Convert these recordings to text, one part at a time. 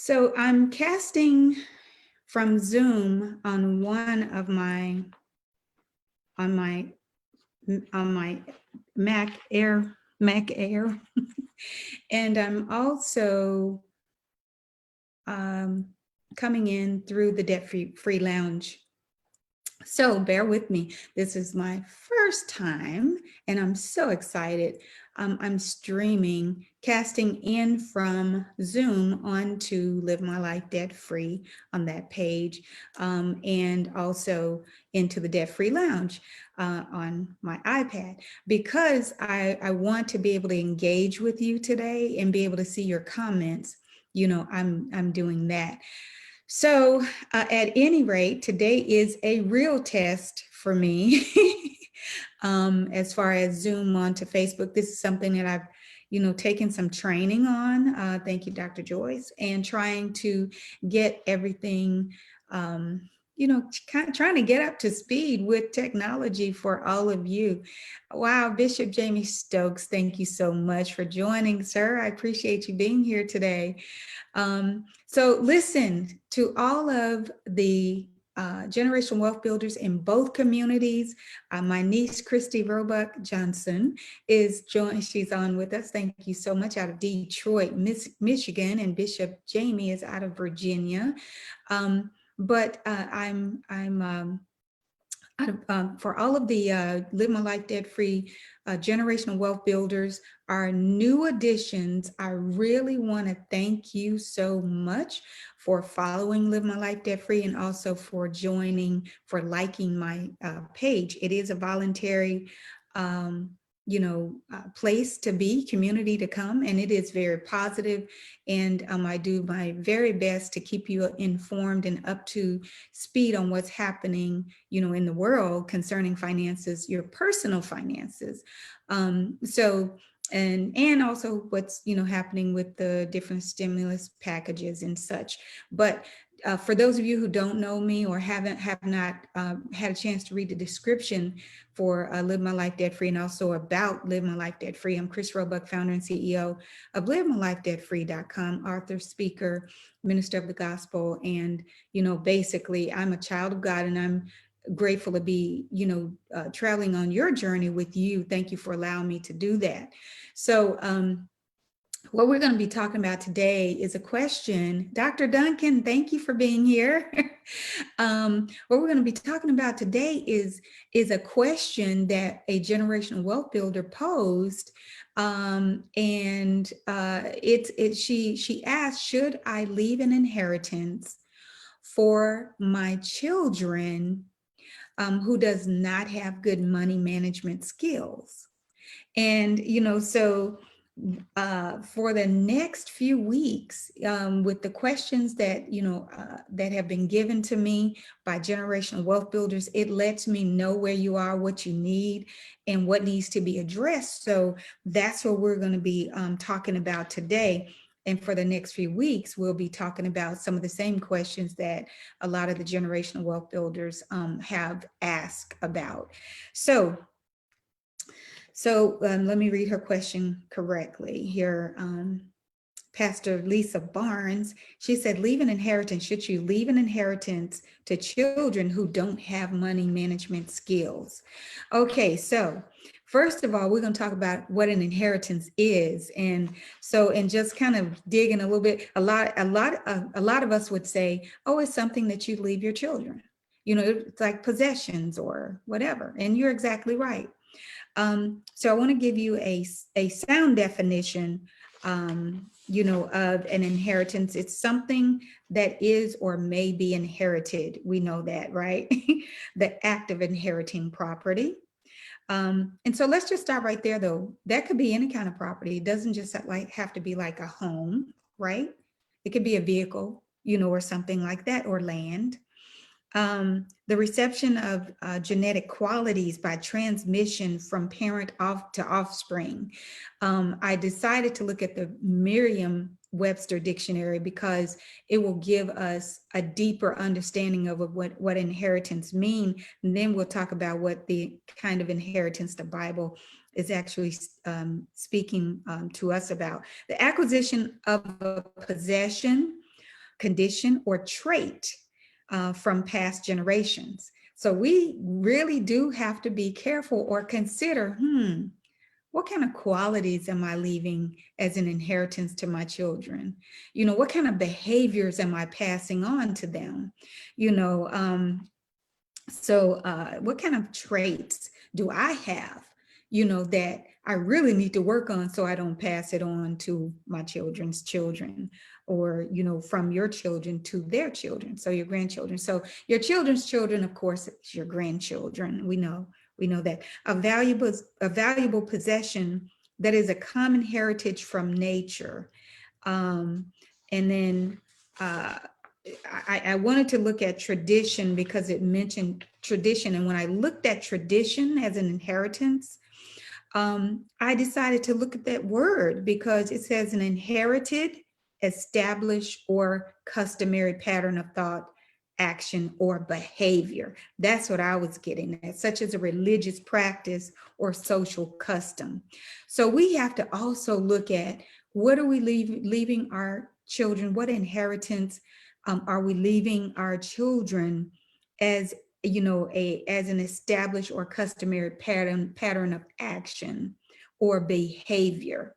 So I'm casting from Zoom on one of my on my on my Mac Air, and I'm also coming in through the Debt Free Lounge. So bear with me. This is my first time, and I'm so excited. I'm streaming, casting in from Zoom onto Live My Life Debt Free on that page, and also into the Debt Free Lounge on my iPad, because I want to be able to engage with you today and be able to see your comments. I'm doing that. So at any rate, today is a real test for me. As far as Zoom onto Facebook, this is something that I've, taken some training on. Thank you, Dr. Joyce, and trying to get everything, kind of trying to get up to speed with technology for all of you. Wow, Bishop Jamie Stokes, thank you so much for joining, sir. I appreciate you being here today. So listen to all of the generational wealth builders in both communities. My niece, Christy Roebuck Johnson, is joined. She's on with us. Thank you so much, out of Detroit, Michigan, and Bishop Jamie is out of Virginia. But I'm for all of the Live My Life Debt Free generational wealth builders, our new additions, I really want to thank you so much for following Live My Life Debt Free, and also for joining, for liking my page. It is a voluntary place to be, community to come, and it is very positive. And I do my very best to keep you informed and up to speed on what's happening, in the world concerning finances, your personal finances. And also what's, happening with the different stimulus packages and such. But for those of you who don't know me or have not had a chance to read the description for Live My Life Debt Free, and also about Live My Life Debt Free, I'm Chris Roebuck, founder and CEO of LiveMyLifeDebtFree.com, author, speaker, minister of the gospel. And, basically I'm a child of God, and I'm grateful to be, traveling on your journey with you. Thank you for allowing me to do that. So, what we're going to be talking about today is a question. Dr. Duncan, thank you for being here. What we're going to be talking about today is a question that a generational wealth builder posed. She asked, should I leave an inheritance for my children who does not have good money management skills? And, so for the next few weeks, with the questions that, that have been given to me by generational wealth builders, it lets me know where you are, what you need, and what needs to be addressed. So that's what we're going to be talking about today. And for the next few weeks, we'll be talking about some of the same questions that a lot of the generational wealth builders have asked about. So let me read her question correctly here. Pastor Lisa Barnes, she said, leave an inheritance. Should you leave an inheritance to children who don't have money management skills? Okay, so first of all, we're going to talk about what an inheritance is. And just kind of digging a little bit, a lot of us would say, oh, it's something that you leave your children. It's like possessions or whatever. And you're exactly right. So I want to give you a sound definition, of an inheritance. It's something that is or may be inherited. We know that, right? The act of inheriting property. And so let's just start right there, though. That could be any kind of property. It doesn't just have to be like a home, right? It could be a vehicle, or something like that, or land. The reception of genetic qualities by transmission from parent to offspring. I decided to look at the Merriam-Webster dictionary because it will give us a deeper understanding of what inheritance mean. And then we'll talk about what the kind of inheritance the Bible is actually speaking to us about. The acquisition of a possession condition, or trait from past generations. So we really do have to be careful or consider, what kind of qualities am I leaving as an inheritance to my children? What kind of behaviors am I passing on to them? What kind of traits do I have, that I really need to work on so I don't pass it on to my children's children, or, from your children to their children, so your grandchildren. So your children's children, of course, it's your grandchildren. We know that a valuable possession that is a common heritage from nature. And then I wanted to look at tradition because it mentioned tradition. And when I looked at tradition as an inheritance, I decided to look at that word because it says an inherited, established, or customary pattern of thought, action, or behavior. That's what I was getting at, such as a religious practice or social custom. So we have to also look at, what are we leaving our children? What inheritance are we leaving our children as as an established or customary pattern of action or behavior?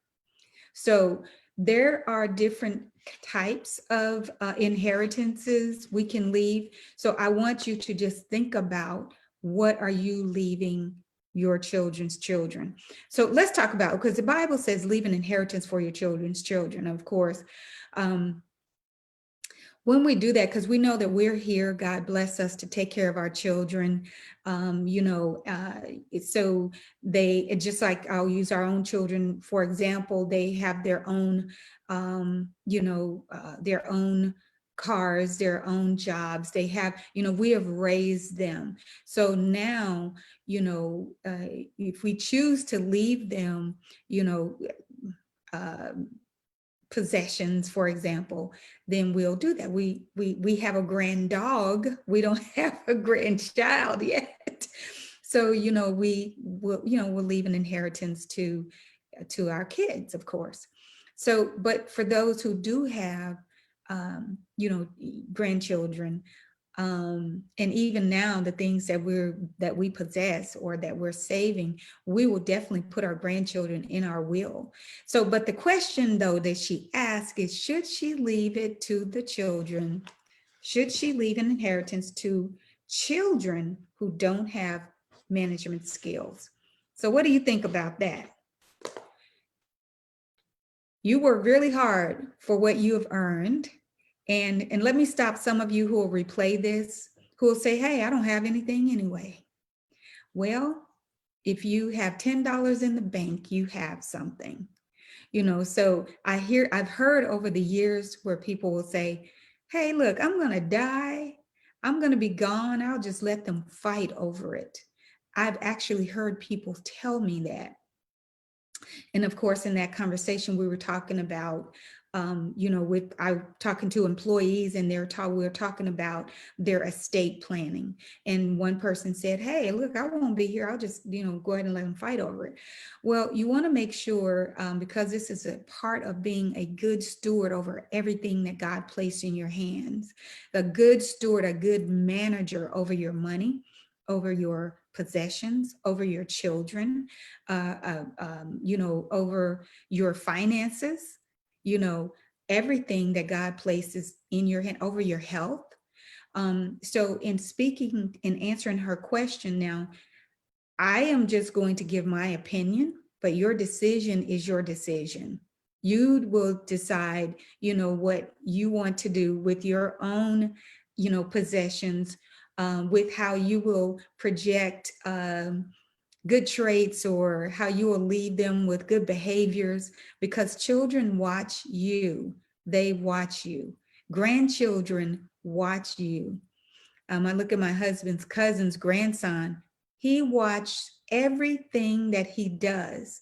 So there are different types of inheritances we can leave. So I want you to just think about, what are you leaving your children's children? So let's talk about, because the Bible says leave an inheritance for your children's children, of course. When we do that, because we know that we're here, God bless us to take care of our children. So just like, I'll use our own children, for example, they have their own, their own cars, their own jobs. They have, we have raised them. So now, if we choose to leave them, uh, possessions, for example, then we'll do that. We have a grand dog. We don't have a grandchild yet. So, we'll leave an inheritance to our kids, of course. So, but for those who do have, grandchildren, and even now, the things that we possess or that we're saving, we will definitely put our grandchildren in our will. So, but the question though that she asked is, should she leave it to the children? Should she leave an inheritance to children who don't have management skills? So what do you think about that? You work really hard for what you have earned. And let me stop some of you who will replay this, who will say, hey, I don't have anything anyway. Well, if you have $10 in the bank, you have something. So I've heard over the years where people will say, hey, look, I'm going to die. I'm going to be gone. I'll just let them fight over it. I've actually heard people tell me that. And of course, in that conversation, we were talking about, I talking to employees, and we were talking about their estate planning. And one person said, hey, look, I won't be here. I'll just, go ahead and let them fight over it. Well, you want to make sure, because this is a part of being a good steward over everything that God placed in your hands, a good steward, a good manager over your money, over your possessions, over your children, over your finances, everything that God places in your hand, over your health. So in speaking and answering her question now, I am just going to give my opinion, but your decision is your decision. You will decide, what you want to do with your own, possessions, with how you will project good traits, or how you will lead them with good behaviors, because children watch you. They watch you. Grandchildren watch you. I look at my husband's cousin's grandson. He watched everything that he does.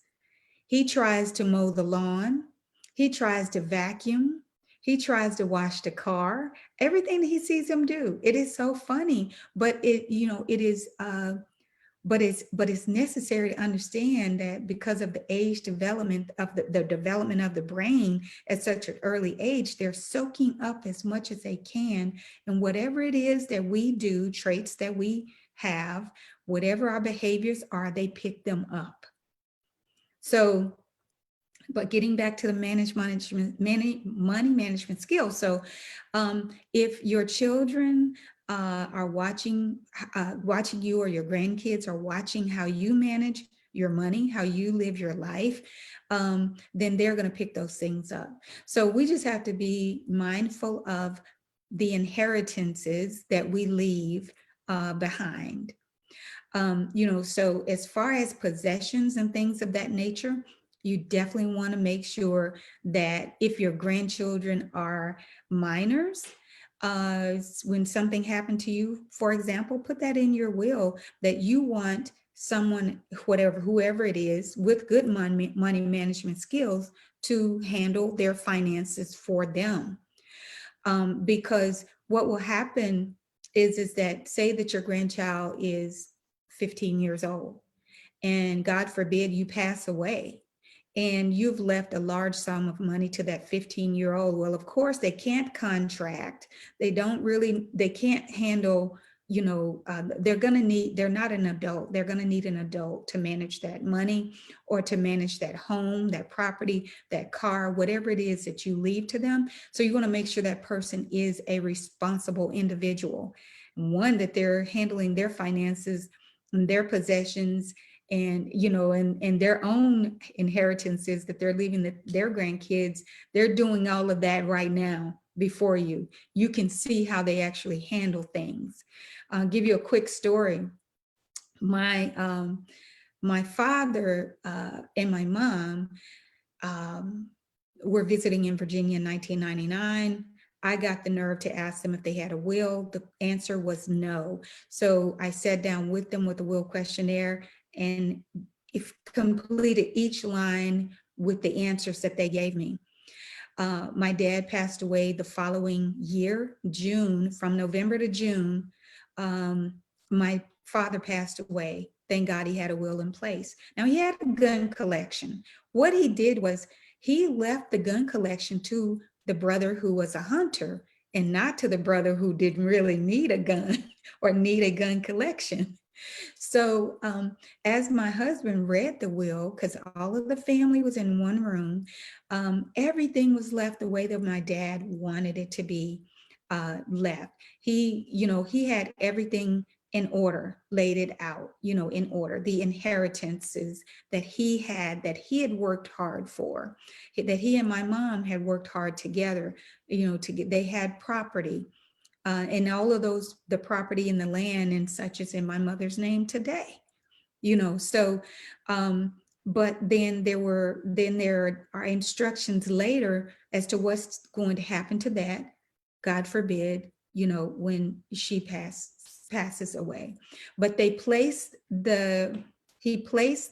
He tries to mow the lawn. He tries to vacuum. He tries to wash the car. Everything that he sees him do. It is so funny, but it is but it's necessary to understand that because of the age development of the development of the brain at such an early age, they're soaking up as much as they can. And whatever it is that we do, traits that we have, whatever our behaviors are, they pick them up. So, but getting back to the money management skills. So if your children are watching you, or your grandkids are watching how you manage your money, how you live your life, then they're going to pick those things up. So we just have to be mindful of the inheritances that we leave behind. So as far as possessions and things of that nature, you definitely want to make sure that if your grandchildren are minors, when something happened to you, for example, put that in your will that you want someone, whoever it is, with good money management skills to handle their finances for them. Because what will happen is that, say that your grandchild is 15 years old, and God forbid you pass away, and you've left a large sum of money to that 15-year-old. Well, of course, they can't contract. They can't handle, they're not an adult. They're going to need an adult to manage that money, or to manage that home, that property, that car, whatever it is that you leave to them. So you want to make sure that person is a responsible individual, one that they're handling their finances and their possessions, and and their own inheritances that they're leaving their grandkids. They're doing all of that right now before you can see how they actually handle things. I'll give you a quick story. My father and my mom um, were visiting in Virginia in 1999. I got the nerve to ask them if they had a will. The answer was no. So I sat down with them with the will questionnaire, and if completed each line with the answers that they gave me. My dad passed away the following year, June, from November to June. My father passed away. Thank God he had a will in place. Now, he had a gun collection. What he did was he left the gun collection to the brother who was a hunter, and not to the brother who didn't really need a gun or need a gun collection. So as my husband read the will, because all of the family was in one room, everything was left the way that my dad wanted it to be left. He had everything in order, laid it out, in order. The inheritances that he had worked hard for, that he and my mom had worked hard together, to get. They had property. And all of those, the property and the land and such, is in my mother's name today, so, but then there are instructions later as to what's going to happen to that, God forbid, when she passes away. But he placed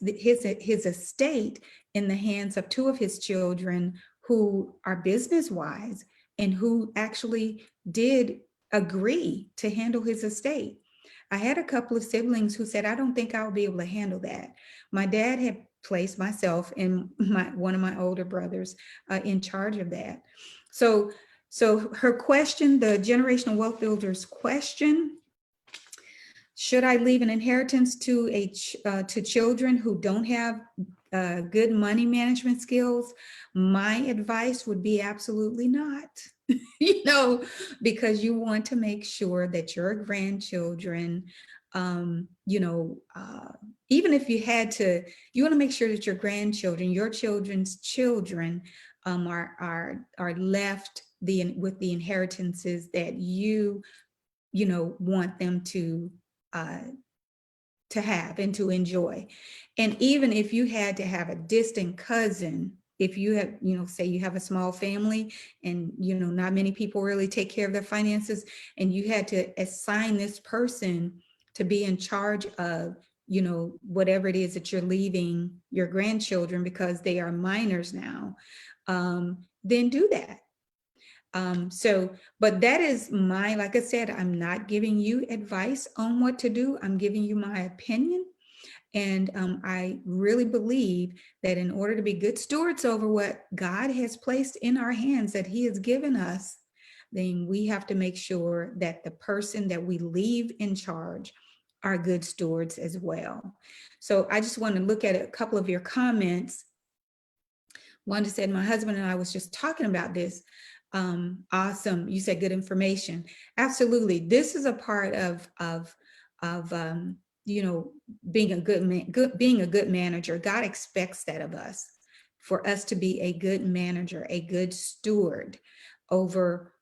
his estate in the hands of two of his children who are business wise, and who actually did agree to handle his estate. I had a couple of siblings who said, I don't think I'll be able to handle that. My dad had placed myself and one of my older brothers in charge of that. So her question, the generational wealth builders question, should I leave an inheritance to to children who don't have good money management skills? My advice would be absolutely not. Because you want to make sure that your grandchildren, even if you want to make sure that your grandchildren, your children's children, are left with the inheritances that you want them to have and to enjoy. And even if you had to have a distant cousin, if you have, say you have a small family and, not many people really take care of their finances, and you had to assign this person to be in charge of, whatever it is that you're leaving your grandchildren because they are minors now, then do that. But that is like I said, I'm not giving you advice on what to do. I'm giving you my opinion. And I really believe that in order to be good stewards over what God has placed in our hands, that He has given us, then we have to make sure that the person that we leave in charge are good stewards as well. So I just want to look at a couple of your comments. Wanda said, my husband and I was just talking about this. Awesome. You said good information. Absolutely. This is a part of you know, being a good man, being a good manager. God expects that of us, for us to be a good manager, a good steward over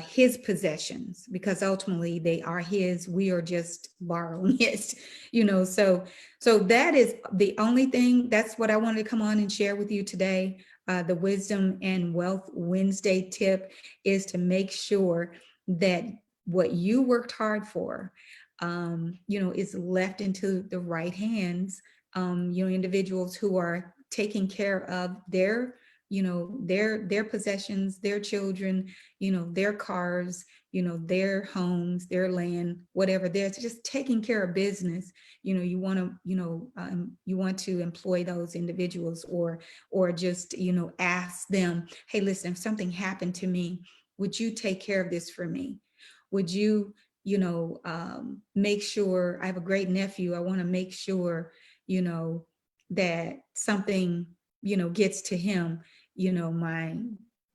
his possessions, because ultimately they are his. We are just borrowing it, you know. So that is the only thing. That's what I wanted to come on and share with you today. The Wisdom and Wealth Wednesday tip is to make sure that what you worked hard for, you know, is left into the right hands. You know, individuals who are taking care of their, you know, their possessions, their children, you know, their cars, you know, their homes, their land, whatever. They're just taking care of business. You know, you want to, you want to employ those individuals, or just, you know, ask them, hey, listen, if something happened to me, would you take care of this for me? Would you, you know, make sure, I have a great nephew, I want to make sure, you know, that something, you know, gets to him, you know, my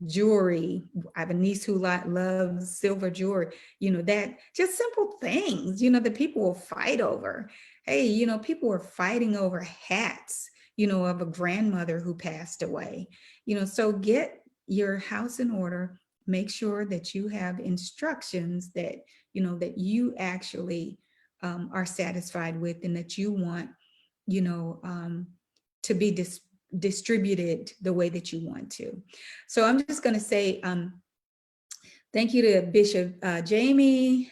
jewelry. I have a niece who loves silver jewelry, you know, that just simple things, you know, that people will fight over. Hey, you know, people were fighting over hats, you know, of a grandmother who passed away, you know. So get your house in order, make sure that you have instructions that, you know, that you actually are satisfied with, and that you want, you know, to be distributed the way that you want to. So I'm just going to say thank you to Bishop Jamie,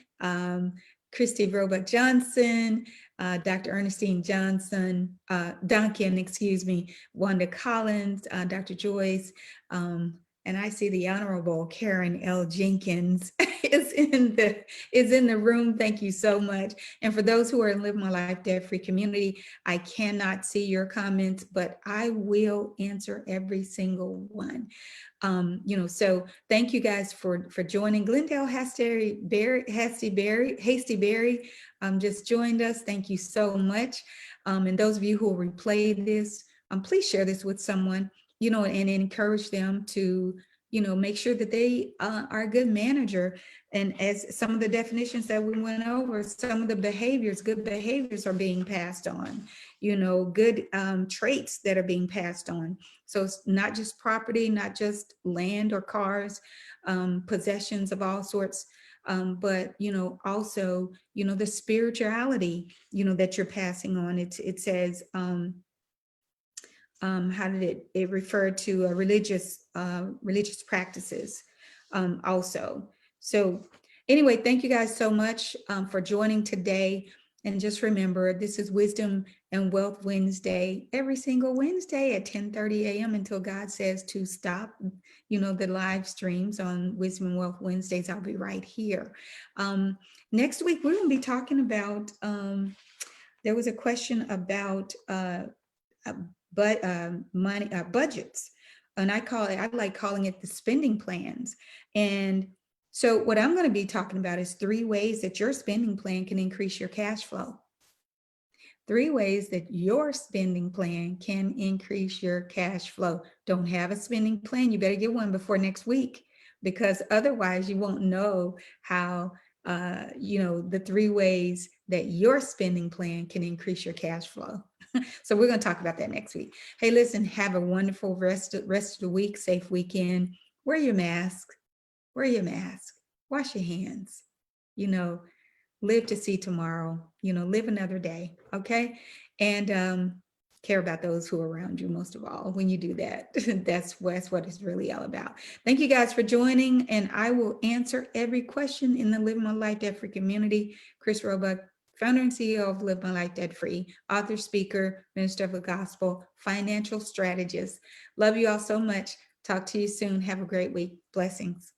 Christy Roebuck Johnson, Dr. Ernestine Johnson, Duncan, excuse me, Wanda Collins, Dr. Joyce, and I see the Honorable Karen L. Jenkins is in the room. Thank you so much. And for those who are in Live My Life Debt Free community, I cannot see your comments, but I will answer every single one. You know, so thank you guys for joining. Glendale Hasty Berry just joined us. Thank you so much. And those of you who will replay this, please share this with someone, you know, and encourage them to, you know, make sure that they are a good manager. And as some of the definitions that we went over, some of the behaviors, good behaviors are being passed on, you know, good traits that are being passed on. So it's not just property, not just land or cars, possessions of all sorts, but, you know, also, you know, the spirituality, you know, that you're passing on. It says, how did it referred to religious practices also. So anyway, thank you guys so much for joining today. And just remember, this is Wisdom and Wealth Wednesday, every single Wednesday at 10:30 a.m. until God says to stop, you know, the live streams on Wisdom and Wealth Wednesdays. I'll be right here. Next week, we're going to be talking about, there was a question about but money budgets, and I like calling it the spending plans. And so what I'm going to be talking about is 3 ways that your spending plan can increase your cash flow. 3 ways that your spending plan can increase your cash flow. Don't have a spending plan? You better get one before next week, because otherwise you won't know how, you know, the 3 ways that your spending plan can increase your cash flow. So we're going to talk about that next week. Hey, listen, have a wonderful rest of the week, safe weekend. Wear your mask, wash your hands, you know, live to see tomorrow, you know, live another day. Okay. And care about those who are around you most of all. When you do that, that's what it's really all about. Thank you guys for joining, and I will answer every question in the Live My Life Debt Free community. Chris Roebuck, founder and CEO of Live My Life Debt Free, author, speaker, minister of the gospel, financial strategist. Love you all so much. Talk to you soon. Have a great week. Blessings.